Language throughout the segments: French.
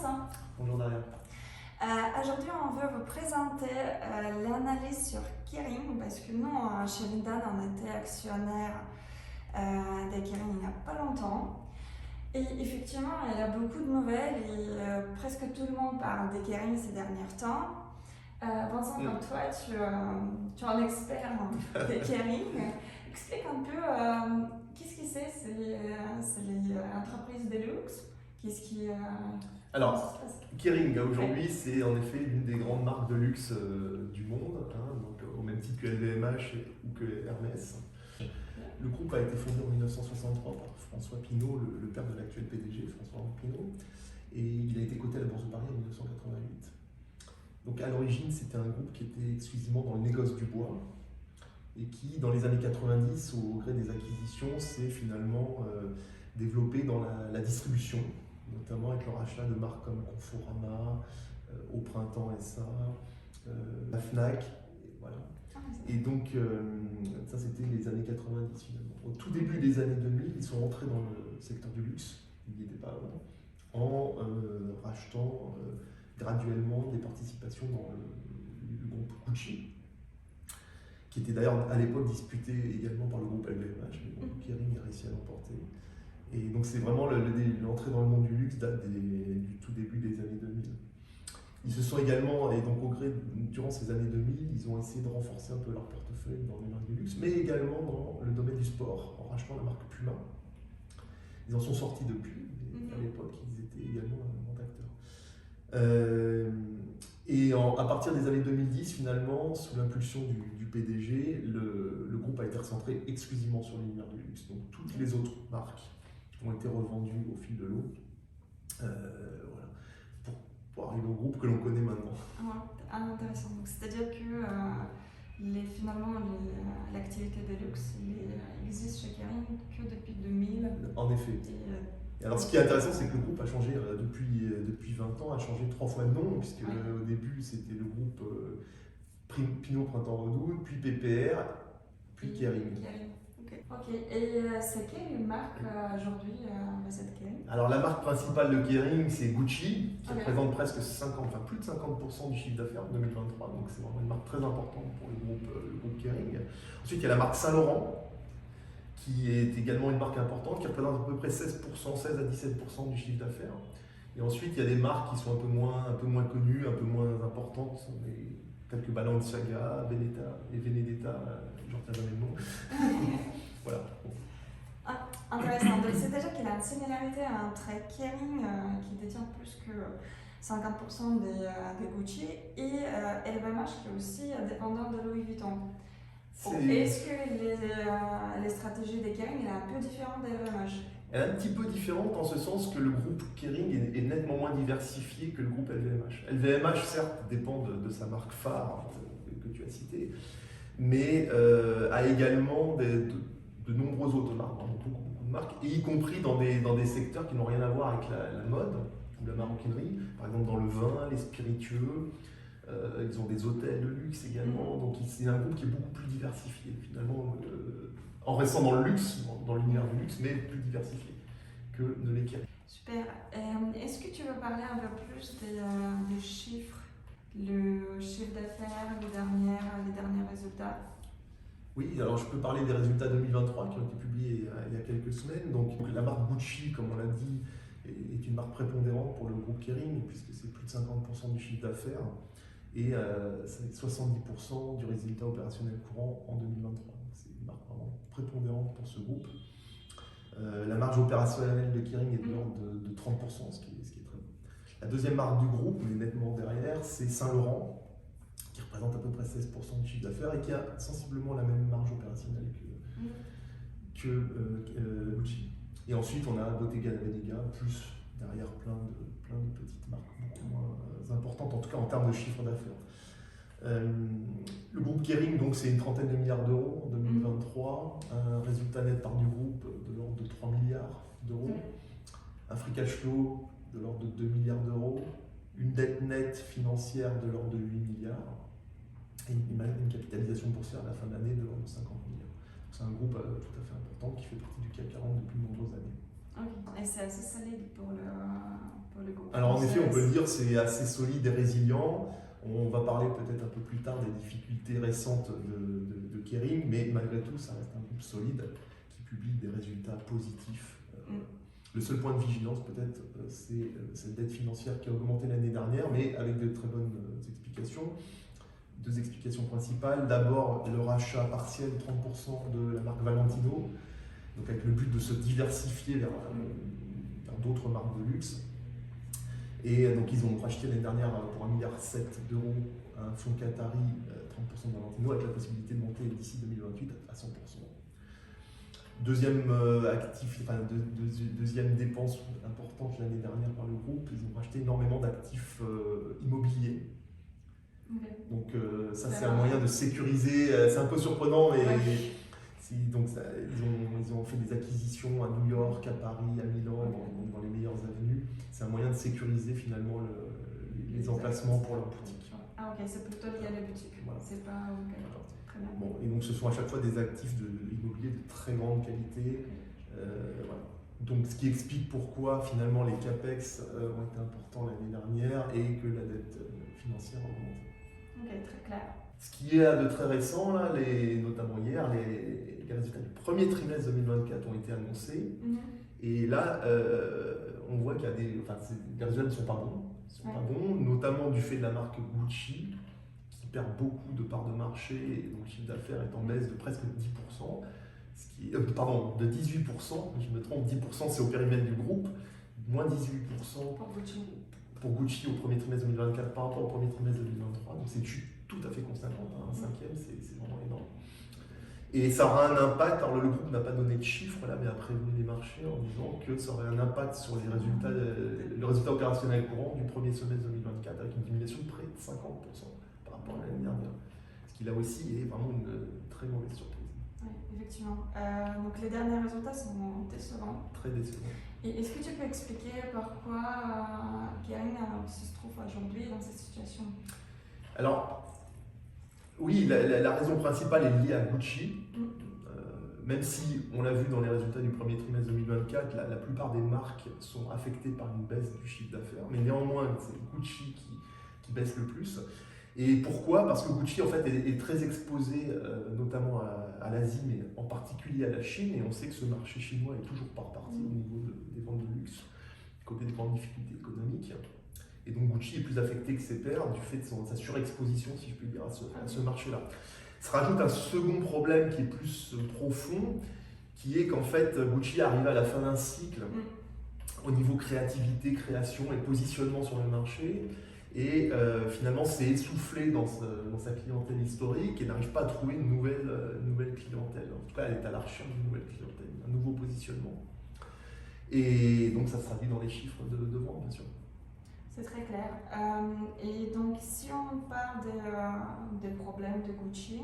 Vincent. Bonjour Daria. Aujourd'hui, on veut vous présenter l'analyse sur Kering parce que nous, chez Vinted, on était actionnaire de Kering il n'y a pas longtemps. Et effectivement, il y a beaucoup de nouvelles et presque tout le monde parle de Kering ces derniers temps. Vincent, comme toi, tu es un expert de Kering. Explique un peu qu'est-ce que c'est les entreprises de luxe. Qu'est-ce qui Alors, Kering aujourd'hui c'est en effet l'une des grandes marques de luxe du monde, donc, au même titre que LVMH ou que Hermès. Le groupe a été fondé en 1963 par François Pinault, le père de l'actuel PDG, François Pinault, et il a été coté à la Bourse de Paris en 1988. Donc à l'origine, c'était un groupe qui était exclusivement dans le négoce du bois et qui, dans les années 90, au gré des acquisitions, s'est finalement développé dans la distribution, notamment avec le rachat de marques comme Conforama, Au Printemps SA, la Fnac, voilà. Et donc, ça c'était les années 90 finalement. Au tout début des années 2000, ils sont rentrés dans le secteur du luxe, ils n'y étaient pas avant, en rachetant graduellement des participations dans le groupe Gucci, qui était d'ailleurs à l'époque disputé également par le groupe LVMH, mais bon, Kering a réussi à l'emporter. Et donc c'est vraiment l'entrée dans le monde du luxe date du tout début des années 2000. Ils se sont également, et donc au gré, durant ces années 2000, ils ont essayé de renforcer un peu leur portefeuille dans les marques du luxe, mais également dans le domaine du sport, en rachetant la marque Puma. Ils en sont sortis depuis, mais à l'époque, ils étaient également un grand acteur. Et à partir des années 2010, finalement, sous l'impulsion du PDG, le groupe a été recentré exclusivement sur l'univers du luxe. Donc toutes les autres marques ont été revendues au fil de l'eau. Voilà. Pour arriver au groupe que l'on connaît maintenant. Intéressant. C'est-à-dire que finalement l'activité de luxe existe chez Kering que depuis 2000. En effet. Et alors ce qui est intéressant, c'est que le groupe a changé depuis 20 ans, a changé 3 fois de nom, puisque au début c'était le groupe Pinault Printemps Redoute, puis PPR, puis Kering. Ok, et c'est quelle marque aujourd'hui vous êtes Kering? Alors la marque principale de Kering, c'est Gucci, qui représente presque 50, enfin plus de 50% du chiffre d'affaires en 2023, donc c'est vraiment une marque très importante pour le groupe Kering. Ensuite il y a la marque Saint Laurent, qui est également une marque importante, qui représente à peu près 16 à 17% du chiffre d'affaires. Et ensuite il y a des marques qui sont un peu moins connues, un peu moins importantes, telles que Balenciaga, Veneta et Benedetta, j'en retiens jamais le nom. Voilà. Intéressant. Donc c'est-à-dire qu'il y a une similarité entre Kering, qui détient plus que 50% des Gucci, et LVMH, qui est aussi dépendant de Louis Vuitton. Est-ce que les stratégies de Kering sont un peu différentes d'LVMH? Elle est un petit peu différente en ce sens que le groupe Kering est nettement moins diversifié que le groupe LVMH. LVMH, certes, dépend de sa marque phare que tu as citée, mais a également de nombreuses autres marques, beaucoup de marques, et y compris dans des secteurs qui n'ont rien à voir avec la mode ou la maroquinerie, par exemple dans le vin, les spiritueux. Ils ont des hôtels de luxe également, donc c'est un groupe qui est beaucoup plus diversifié finalement, en restant dans le luxe, dans l'univers du luxe, mais plus diversifié que ne l'est Kering. Super. Est-ce que tu veux parler un peu plus des chiffres, le chiffre d'affaires, les derniers résultats? Oui, alors je peux parler des résultats 2023 qui ont été publiés il y a quelques semaines. Donc la marque Gucci, comme on l'a dit, est une marque prépondérante pour le groupe Kering, puisque c'est plus de 50% du chiffre d'affaires et c'est 70% du résultat opérationnel courant en 2023. Donc c'est une marque vraiment prépondérante pour ce groupe. La marge opérationnelle de Kering est de l'ordre de 30%, ce qui est très bon. La deuxième marque du groupe, mais nettement derrière, c'est Saint Laurent, qui représente à peu près 16% du chiffre d'affaires et qui a sensiblement la même marge opérationnelle que Gucci. Et ensuite, on a Bottega Veneta, plus derrière plein de petites marques beaucoup moins importantes, en tout cas en termes de chiffre d'affaires. Le groupe Kering, donc, c'est une trentaine de milliards d'euros en 2023, un résultat net par du groupe de l'ordre de 3 milliards d'euros, un free cash flow de l'ordre de 2 milliards d'euros, une dette nette financière de l'ordre de 8 milliards, et une capitalisation boursière à la fin de l'année de l'ordre de 50 milliards. C'est un groupe tout à fait important qui fait partie du CAC 40 depuis de nombreuses années. Ok. Et c'est assez solide pour le groupe. Alors en effet, on peut le dire, c'est assez solide et résilient. On va parler peut-être un peu plus tard des difficultés récentes de Kering, mais malgré tout, ça reste un groupe solide qui publie des résultats positifs. Le seul point de vigilance peut-être, c'est cette dette financière qui a augmenté l'année dernière, mais avec de très bonnes explications. Deux explications principales. D'abord, le rachat partiel de 30% de la marque Valentino, donc avec le but de se diversifier vers d'autres marques de luxe. Et donc ils ont racheté l'année dernière pour 1,7 milliard d'euros un fonds Qatari, 30% de Valentino, avec la possibilité de monter d'ici 2028 à 100%. Deuxième deuxième dépense importante l'année dernière par le groupe, ils ont racheté énormément d'actifs immobiliers. Okay. Donc ça c'est un moyen de sécuriser, c'est un peu surprenant, mais donc ils ont fait des acquisitions à New York, à Paris, à Milan, dans les meilleures avenues. C'est un moyen de sécuriser finalement les emplacements pour leur boutique. Ah ok, c'est plutôt lié à la boutique. Voilà. C'est pas okay. Voilà. Très bien. Bon, et donc ce sont à chaque fois des actifs immobiliers de très grande qualité. Voilà. Donc ce qui explique pourquoi finalement les capex ont été importants l'année dernière et que la dette financière a augmenté. Ok, très clair. Ce qui est de très récent, là, notamment hier, les résultats du premier trimestre 2024 ont été annoncés. Et là, on voit qu'il y a les résultats ne sont pas bons. Pas bons, notamment du fait de la marque Gucci, qui perd beaucoup de parts de marché, et donc le chiffre d'affaires est en baisse de presque 10%. Pardon, de 18%, je me trompe, 10% c'est au périmètre du groupe, moins 18% pour Gucci au premier trimestre 2024 par rapport au premier trimestre 2023. Donc c'est une chute tout à fait conséquente, un cinquième, c'est vraiment énorme. Et ça aura un impact, alors le groupe n'a pas donné de chiffres là, mais a prévenu les marchés en disant que ça aurait un impact sur les résultats, le résultat opérationnel courant du premier semestre 2024 avec une diminution de près de 50% par rapport à l'année dernière. Ce qui là aussi est vraiment une très mauvaise surprise. Oui, effectivement. Donc les derniers résultats sont décevants. Très décevants. Et est-ce que tu peux expliquer pourquoi Kering se trouve aujourd'hui dans cette situation? Alors, oui, la raison principale est liée à Gucci. Même si, on l'a vu dans les résultats du premier trimestre 2024, la plupart des marques sont affectées par une baisse du chiffre d'affaires. Mais néanmoins, c'est Gucci qui baisse le plus. Et pourquoi? Parce que Gucci en fait, est très exposé notamment à l'Asie, mais en particulier à la Chine. Et on sait que ce marché chinois est toujours pas reparti au niveau des ventes de luxe, côté des grandes difficultés économiques. Et donc Gucci est plus affecté que ses pairs du fait de sa surexposition, si je puis dire, à ce marché-là. Se rajoute un second problème qui est plus profond, qui est qu'en fait Gucci arrive à la fin d'un cycle au niveau créativité, création et positionnement sur le marché, et finalement s'est essoufflé dans sa clientèle historique et n'arrive pas à trouver une nouvelle clientèle. En tout cas, elle est à la recherche d'une nouvelle clientèle, un nouveau positionnement. Et donc ça se traduit dans les chiffres de vente, bien sûr. C'est très clair. Et donc, si on parle des problèmes de Gucci,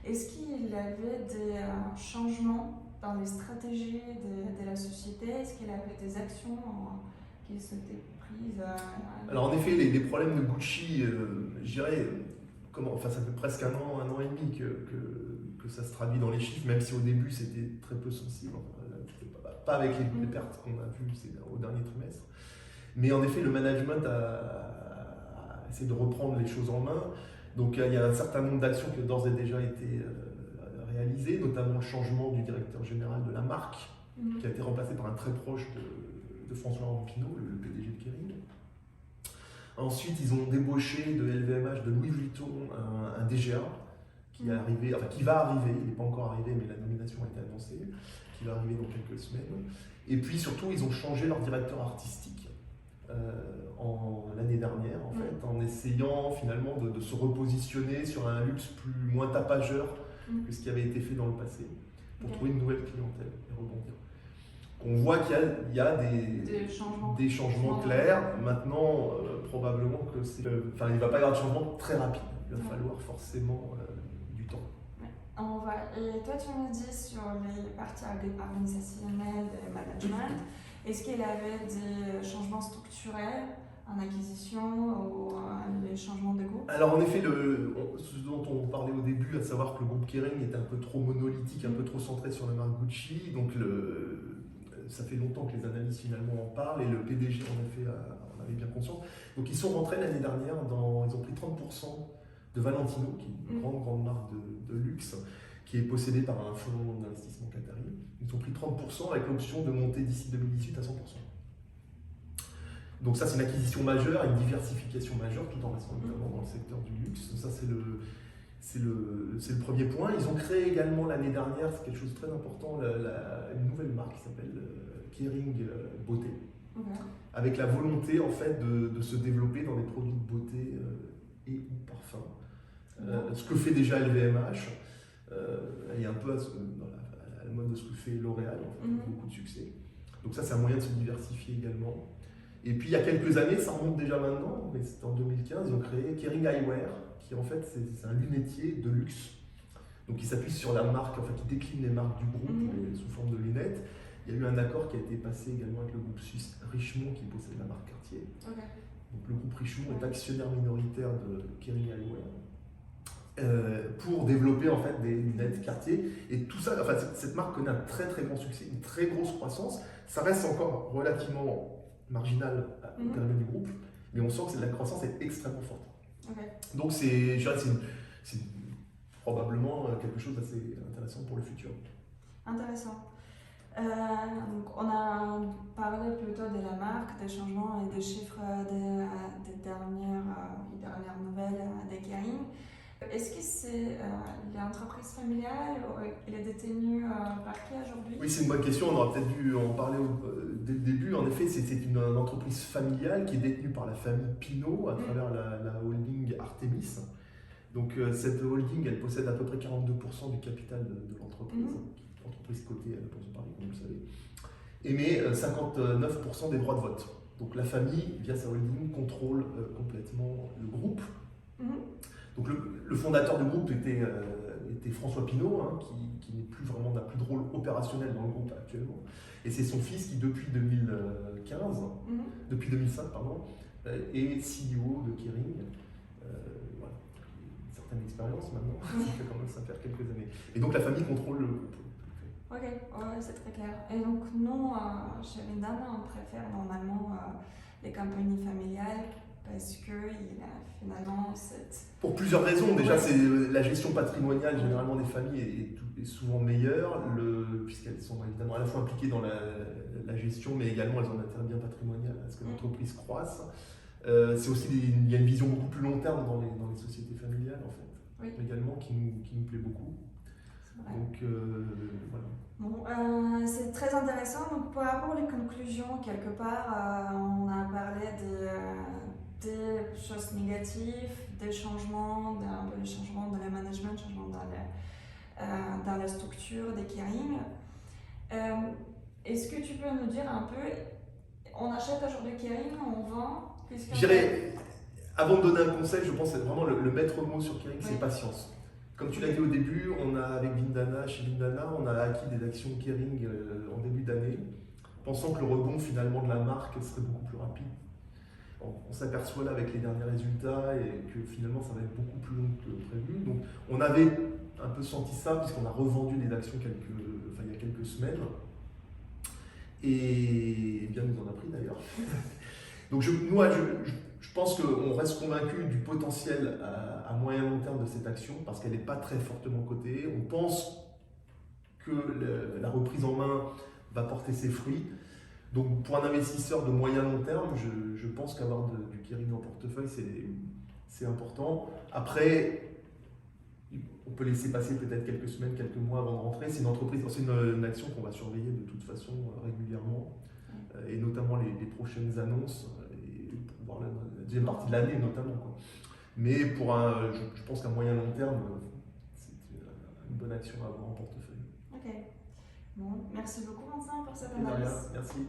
est-ce qu'il y avait des changements dans les stratégies de la société? Est-ce qu'il y avait des actions qui s'étaient prises? Alors, en effet, les problèmes de Gucci, je dirais, ça fait presque un an et demi que ça se traduit dans les chiffres, même si au début c'était très peu sensible. Pas avec les pertes qu'on a vues au dernier trimestre. Mais en effet, le management a essayé de reprendre les choses en main. Donc il y a un certain nombre d'actions qui ont d'ores et déjà été réalisées, notamment le changement du directeur général de la marque, qui a été remplacé par un très proche de François Pinault, le PDG de Kering. Ensuite, ils ont débauché de LVMH, de Louis Vuitton, un DGA qui va arriver, il n'est pas encore arrivé, mais la nomination a été annoncée, qui va arriver dans quelques semaines. Et puis surtout, ils ont changé leur directeur artistique. L'année dernière en fait, en essayant finalement de se repositionner sur un luxe moins tapageur que ce qui avait été fait dans le passé pour trouver une nouvelle clientèle et rebondir. On voit qu'il y a des changements clairs. Maintenant, probablement que il ne va pas y avoir de changement très rapide. Il va falloir forcément du temps. Et toi, tu me dis sur les parties organisationnelles de management, est-ce qu'il y avait des changements structurels en acquisition ou des changements de groupe? Alors en effet, ce dont on parlait au début, à savoir que le groupe Kering est un peu trop monolithique, un peu trop centré sur la marque Gucci. Donc ça fait longtemps que les analystes finalement en parlent et le PDG en avait bien conscience. Donc ils sont rentrés l'année dernière, ils ont pris 30% de Valentino, qui est une grande marque de luxe, qui est possédée par un fonds d'investissement qatari. Ils ont pris 30% avec l'option de monter d'ici 2018 à 100%. Donc ça, c'est une acquisition majeure, une diversification majeure, tout en restant notamment dans le secteur du luxe. Ça, c'est le premier point. Ils ont créé également l'année dernière, c'est quelque chose de très important, une nouvelle marque qui s'appelle Kering Beauté, avec la volonté en fait de se développer dans les produits de beauté et ou parfum. Ce que fait déjà LVMH, et un peu à la mode de ce que fait L'Oréal, en fait, beaucoup de succès. Donc ça, c'est un moyen de se diversifier également. Et puis il y a quelques années, ça remonte déjà maintenant, mais c'était en 2015, ils ont créé Kering Eyewear, qui en fait c'est un lunetier de luxe. Donc il s'appuie sur la marque, enfin qui décline les marques du groupe sous forme de lunettes. Il y a eu un accord qui a été passé également avec le groupe suisse Richemont qui possède la marque Cartier. Donc le groupe Richemont est actionnaire minoritaire de Kering Eyewear. Pour développer en fait des lunettes Cartier, et tout ça, enfin cette marque connaît un très grand succès, une très grosse croissance. Ça reste encore relativement marginal au périmètre du groupe, mais on sent que la croissance est extrêmement forte. Donc c'est probablement quelque chose d'assez intéressant pour le futur. Intéressant. Donc on a parlé plutôt de la marque, des changements et des chiffres des dernières nouvelles de Kering. Est-ce que c'est l'entreprise familiale ou elle est détenue par qui aujourd'hui? Oui, c'est une bonne question. On aurait peut-être dû en parler dès le début. En effet, c'est une entreprise familiale qui est détenue par la famille Pinault à travers la holding Artemis. Donc cette holding, elle possède à peu près 42% du capital de l'entreprise, entreprise cotée à la Bourse de Paris, comme vous le savez, et met 59% des droits de vote. Donc la famille, via sa holding, contrôle complètement le groupe. Donc le fondateur du groupe était François Pinault, hein, qui n'est plus vraiment, n'a plus de rôle opérationnel dans le groupe actuellement. Et c'est son fils qui, depuis 2005, pardon, est CEO de Kering. Voilà. Une certaine expérience maintenant, ça commence à faire quelques années. Et donc la famille contrôle le groupe. Ok, ouais, c'est très clair. Et donc nous, chez Vindana, on préfère normalement les compagnies familiales parce qu'il a finalement cette... Pour plusieurs raisons. Déjà, c'est la gestion patrimoniale généralement des familles est souvent meilleure, puisqu'elles sont évidemment à la fois impliquées dans la gestion, mais également elles ont un intérêt bien patrimonial à ce que l'entreprise croisse. C'est aussi il y a une vision beaucoup plus long terme dans les sociétés familiales en fait, également qui nous plaît beaucoup. Donc voilà. Bon, c'est très intéressant. Donc, par rapport aux conclusions, quelque part, on a parlé des choses négatives, des changements, des changements dans le management, changements dans la structure des Kering. Est-ce que tu peux nous dire un peu, on achète aujourd'hui Kering, on vend? Je dirais, avant de donner un conseil, je pense que vraiment le maître mot sur Kering, c'est patience. Comme tu l'as dit au début, chez Vindana, on a acquis des actions Kering en début d'année, pensant que le rebond finalement de la marque serait beaucoup plus rapide. On s'aperçoit là avec les derniers résultats et que finalement ça va être beaucoup plus long que prévu. Donc on avait un peu senti ça puisqu'on a revendu les actions il y a quelques semaines. Et bien nous en a pris d'ailleurs. Donc je pense qu'on reste convaincu du potentiel à moyen long terme de cette action parce qu'elle n'est pas très fortement cotée. On pense que la reprise en main va porter ses fruits. Donc pour un investisseur de moyen long terme, je pense qu'avoir du Kering en portefeuille, c'est important. Après, on peut laisser passer peut-être quelques semaines, quelques mois avant de rentrer. C'est une action qu'on va surveiller de toute façon régulièrement, et notamment les prochaines annonces, et pour voir la deuxième partie de l'année notamment, quoi. Mais je pense qu'à moyen long terme, c'est une bonne action à avoir en portefeuille. Ok. Bon, merci beaucoup Vincent pour cette analyse. Merci.